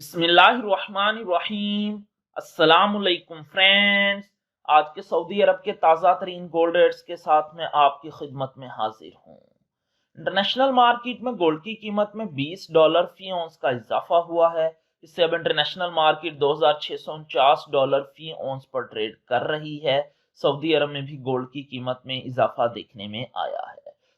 बिस्मिल्लाहिर्रहमानिर्रहीम। अस्सलामुअलैकुम फ्रेंड्स। आज के सऊदी अरब के ताज़ा तरीन गोल्ड रेट्स के साथ मैं आपकी खिदमत में हाजिर हूँ। इंटरनेशनल मार्केट में गोल्ड की कीमत में $20 फी औंस का इजाफा हुआ है। इससे अब इंटरनेशनल मार्केट $2649 फी औंस पर ट्रेड कर रही है। सऊदी अरब में भी गोल्ड की कीमत में इजाफा देखने में आया है।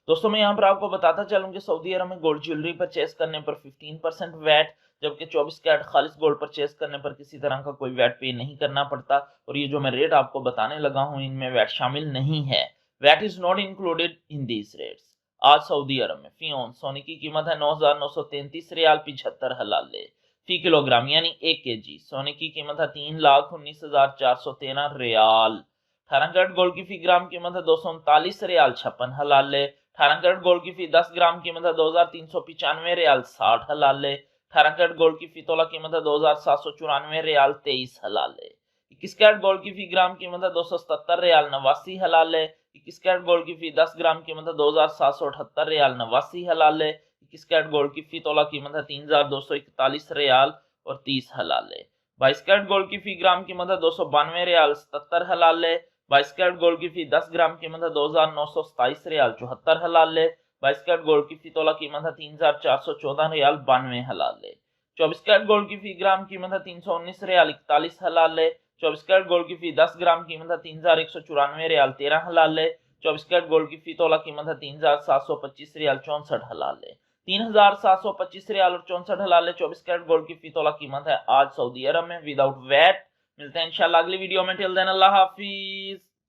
दोस्तों, मैं यहाँ पर आपको बताता चलूँ कि सऊदी अरब में गोल्ड ज्वेलरी परचेज करने पर 15% वैट, जबकि 24 कैरेट खालिस गोल्ड परचेज करने पर किसी तरह का कोई वैट पे नहीं करना पड़ता। और ये जो मैं रेट आपको बताने लगा हूँ, इनमें वैट शामिल नहीं है। VAT is not included in these rates. आज सऊदी अरब में फी औंस सोने की कीमत है 9,933 रियाल 75 हलाले फी किलोग्राम, यानी 1 kg। सोने की कीमत है 3,19,413 रियाल। 18 कैरेट गोल्ड की फी ग्राम कीमत है 239 रियाल 56 हलाले। 18 कैरेट गोल्ड की फी 10 ग्राम कीमत है 2,395 रियाल 60 हलाले। 18 कैरेट गोल्ड की फी तोला कीमत है 2,794 रियाल 23 हलाले। 21 कैरेट गोल्ड की फी ग्राम कीमत है 277 रियाल 89 हलाले। 21 कैरेट गोल्ड की फी 10 ग्राम कीमत है 2,778 रियाल 89 हलाले। 21 कैरेट गोल्ड की फी तोला कीमत है 3,241 रियाल और 30 हलाले। 22 कैरेट गोल्ड की फी ग्राम कीमत है 292 रियाल 77 हलाले। 22 कैरेट गोल्ड की फी 10 ग्राम कीमत है 2,927 रियाल 74 हलाले। 22 कैरेट गोल्ड की फी तोला कीमत है 3,414 रियाल 92 हलाले। 24 कैरेट गोल्ड की फी ग्राम कीमत है 319 रियाल 41 हलाले। 24 कैरेट गोल्ड की फी 10 ग्राम कीमत है 3,194 रियाल 13 हलाले। 24 कैरेट गोल्ड की फी तोला कीमत है 3,725 रियाल 64 हलाले। 3,725 रियाल और 64 हलाले 24 कैरेट गोल्ड की फी तोला कीमत है आज सऊदी अरब में विदाउट वैट। मिलते हैं इंशाल्लाह अगली वीडियो में। टिल देन अल्लाह हाफिज।